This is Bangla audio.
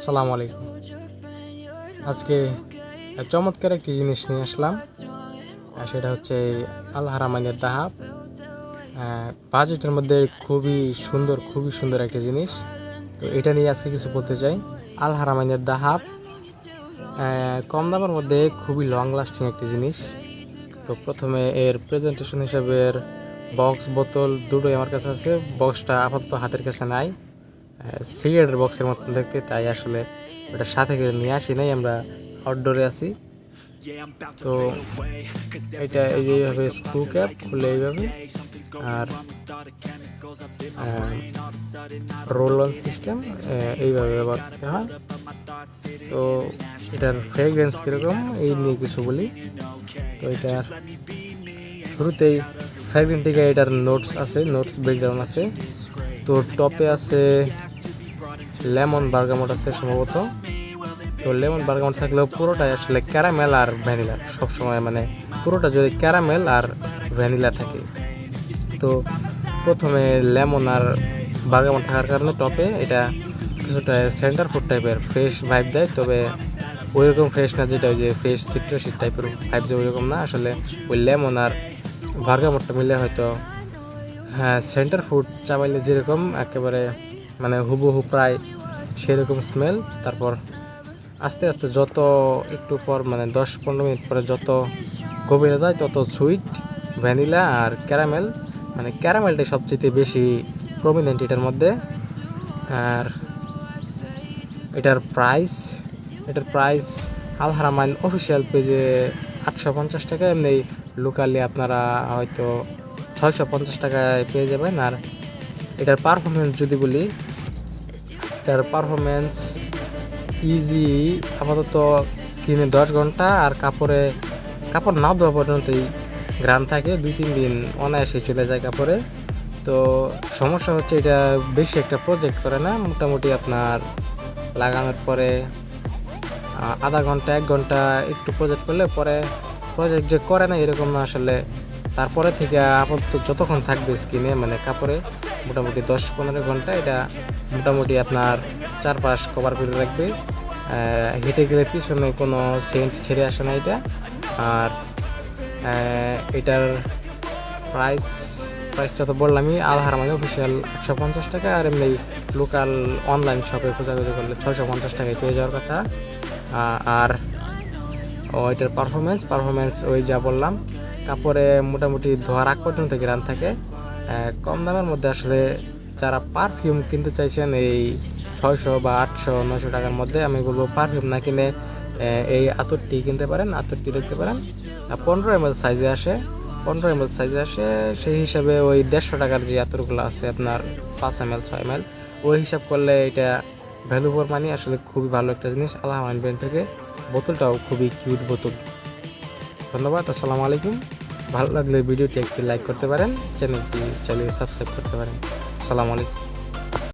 আসসালামু আলাইকুম। আজকে চমৎকার একটি জিনিস নিয়ে আসলাম, সেটা হচ্ছে আল হারামাইনের দাহাব। বাজেটের মধ্যে খুবই সুন্দর একটা জিনিস। তো এটা নিয়ে আজকে কিছু বলতে চাই। আল হারামাইনের দাহাব কম দামের মধ্যে খুবই লং লাস্টিং একটি জিনিস। তো প্রথমে এর প্রেজেন্টেশন হিসেবে বক্স বোতল দুটোই আমার কাছে আছে। বক্সটা আপাতত হাতের কাছে নাই, সিগারেটের বক্সের মতন দেখতে, তাই আসলে ওটা সাথে করে নিয়ে আসি নাই, আমরা আউটডোরে আছি। তো এটা এইভাবে স্ক্রু ক্যাপ খুলে এইভাবে, আর রোল অন সিস্টেম এইভাবে ব্যবহার করতে হয়। তো এটার ফ্রেগরেন্স কীরকম এই নিয়ে কিছু বলি। তো এটার শুরুতেই ফ্রেগরেন্স থেকে এটার নোটস ব্রেকডাউন আছে। তো টপে আছে লেমন বার্গামট আছে সম্ভবত। তো লেমন বার্গামট থাকলেও পুরোটাই আসলে ক্যারামেল আর ভ্যানিলা, সবসময় মানে পুরোটা জুড়ে ক্যারামেল আর ভ্যানিলা থাকে। তো প্রথমে লেমন আর বার্গামট থাকার কারণে টপে এটা কিছুটা সেন্টার ফুড টাইপের ফ্রেশ ভাইব দেয়, তবে ওই রকম ফ্রেশ না যেটা ওই যে ফ্রেশ সিট্রাসিড টাইপের ভাইব, যে ওই রকম না। আসলে ওই লেমন আর বার্গামটটা মিলে হয়তো সেন্টার ফুড চাবাইলে যেরকম একেবারে মানে হুবহু প্রায় সেরকম স্মেল। তারপর আস্তে আস্তে যত একটু পর মানে 10-15 মিনিট পরে যত গভীরে যায় তত সুইট ভ্যানিলা আর ক্যারামেল, মানে ক্যারামেলটাই সবচেয়ে বেশি প্রমিনেন্ট এটার মধ্যে। আর এটার প্রাইস আল হারামাইন অফিসিয়াল পেজে 850 টাকা, এমনি লোকালি আপনারা হয়তো 650 টাকায় পেয়ে যাবেন। আর এটার পারফরমেন্স যদি বলি, এটার পারফরমেন্স ইজি আপাতত স্কিনে 10 ঘন্টা, আর কাপড় না ধোয়া পর্যন্তই ঘ্রাণ থাকে, 2-3 দিন অনায়াসে চলে যায় কাপড়ে। তো সমস্যা হচ্ছে এটা বেশি একটা প্রজেক্ট করে না, মোটামুটি আপনার লাগানোর পরে আধা ঘন্টা 1 ঘন্টা একটু প্রজেক্ট করলে পরে প্রজেক্ট যে করে না এরকম না আসলে। তারপরে থেকে আপাতত যতক্ষণ থাকবে স্কিনে মানে কাপড়ে মোটামুটি 10-15 ঘন্টা এটা মোটামুটি আপনার চারপাশ কভার করে রাখবে। হেঁটে গেলে পিছনে কোনো সেন্ট ছেড়ে আসে না এটা। আর এটার প্রাইসটা তো বললামই, আল হারামাইন অফিসিয়াল 850 টাকা, আর এমনি লোকাল অনলাইন শপে খোঁজাখুঁজি করলে 650 টাকায় পেয়ে যাওয়ার কথা। আর এটার পারফরমেন্স ওই যা বললাম, কাপড়ে মোটামুটি ধোয়ার আগ পর্যন্ত ঘ্রাণ থাকে। কম দামের মধ্যে আসলে যারা পারফিউম কিনতে চাইছেন এই 600 বা 800-900 টাকার মধ্যে, আমি বলবো পারফিউম না কিনে এই আতরটি কিনতে পারেন, আতরটি দেখতে পারেন। 15 ml সাইজে আসে, সেই হিসাবে ওই 150 টাকার যে আতরগুলো আছে আপনার 5 ml 6 ml, ওই হিসাব করলে এটা ভ্যালু ফর মানি। আসলে খুবই ভালো একটা জিনিস আল হারামাইন ব্র্যান্ড থেকে। বোতলটাও খুবই কিউট বোতল। ধন্যবাদ, আসসালামু আলাইকুম। ভালো লাগলে ভিডিওটি একটি লাইক করতে পারেন, চ্যানেলটি চাইলে সাবস্ক্রাইব করতে পারেন। আসসালামু আলাইকুম।